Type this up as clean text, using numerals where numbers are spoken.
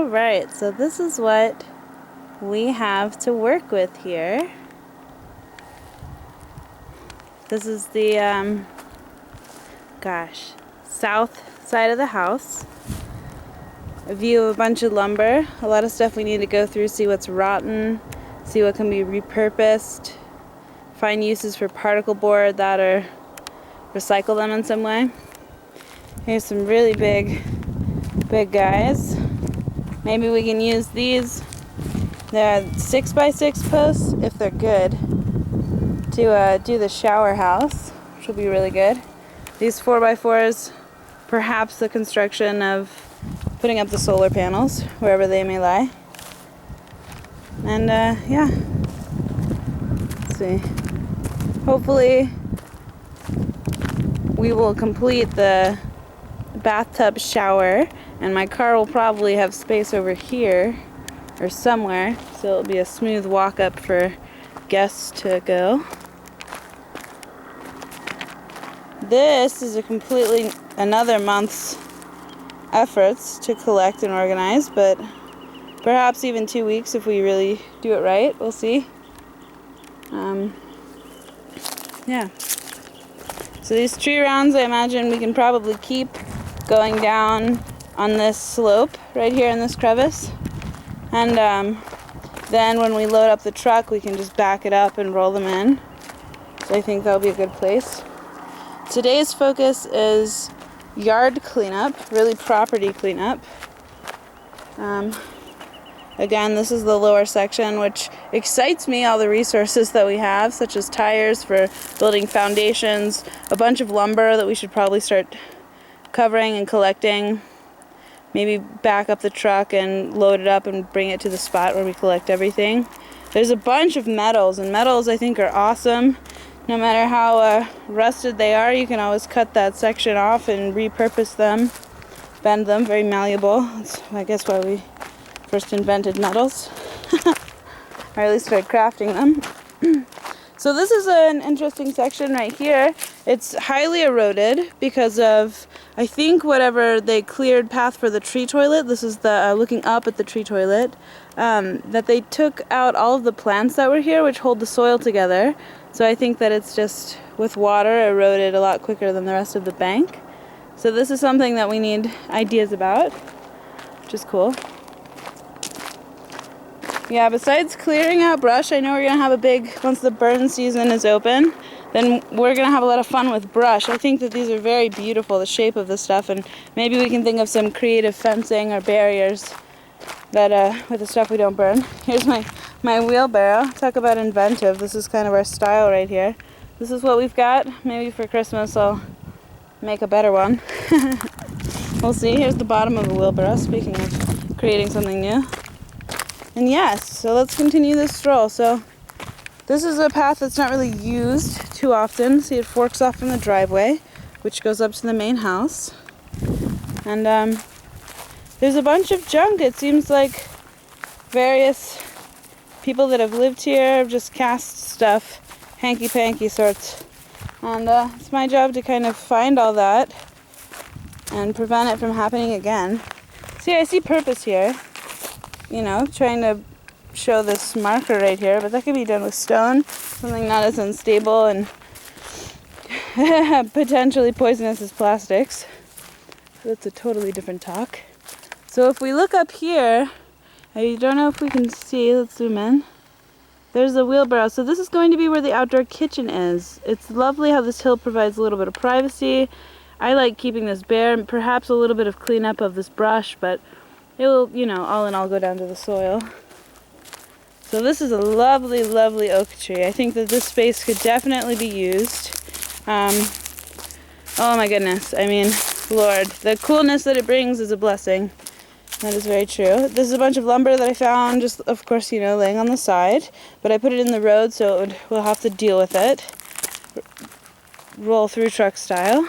Alright, so this is what we have to work with here. This is the, south side of the house. A view of a bunch of lumber. A lot of stuff we need to go through, see what's rotten, see what can be repurposed, find uses for particle board that or recycle them in some way. Here's some really big guys. Maybe we can use these. They're 6x6 posts, if they're good, to do the shower house, which will be really good. These 4x4s, perhaps the construction of putting up the solar panels, wherever they may lie. And yeah, let's see. Hopefully we will complete the bathtub shower, and my car will probably have space over here or somewhere, so it'll be a smooth walk up for guests to go. This is a completely another month's efforts to collect and organize, but perhaps even 2 weeks if we really do it right. We'll see. Yeah. So these tree rounds, I imagine we can probably keep going down on this slope right here in this crevice. And then when we load up the truck, we can just back it up and roll them in. So I think that'll be a good place. Today's focus is yard cleanup, really property cleanup. Again, this is the lower section, which excites me, all the resources that we have, such as tires for building foundations, a bunch of lumber that we should probably start covering and collecting, maybe back up the truck and load it up and bring it to the spot where we collect everything. There's a bunch of metals, and metals I think are awesome. No matter how rusted they are, you can always cut that section off and repurpose them, bend them, very malleable. That's, I guess, why we first invented metals, or at least started crafting them. So this is an interesting section right here. It's highly eroded because of, I think, whatever they cleared path for the tree toilet. This is the looking up at the tree toilet. That they took out all of the plants that were here, which hold the soil together. So I think that it's just, with water, eroded a lot quicker than the rest of the bank. So this is something that we need ideas about, which is cool. Yeah, besides clearing out brush, I know we're going to have a big, once the burn season is open, then we're going to have a lot of fun with brush. I think that these are very beautiful, the shape of the stuff, and maybe we can think of some creative fencing or barriers that with the stuff we don't burn. Here's my wheelbarrow. Talk about inventive. This is kind of our style right here. This is what we've got. Maybe for Christmas I'll make a better one. We'll see. Here's the bottom of a wheelbarrow, speaking of creating something new. And yes, so let's continue this stroll. So this is a path that's not really used too often. See, it forks off from the driveway, which goes up to the main house. And there's a bunch of junk. It seems like various people that have lived here have just cast stuff, hanky-panky sorts. And it's my job to kind of find all that and prevent it from happening again. See, I see purpose here. You know, trying to show this marker right here, but that could be done with stone, something not as unstable and potentially poisonous as plastics. That's a totally different talk. So if we look up here, I don't know if we can see, let's zoom in. There's the wheelbarrow. So this is going to be where the outdoor kitchen is. It's lovely how this hill provides a little bit of privacy. I like keeping this bare, and perhaps a little bit of cleanup of this brush, but it will, you know, all in all go down to the soil. So this is a lovely, lovely oak tree. I think that this space could definitely be used. Oh my goodness. I mean, Lord, the coolness that it brings is a blessing. That is very true. This is a bunch of lumber that I found, just, of course, you know, laying on the side. But I put it in the road, so we'll have to deal with it. Roll through truck style.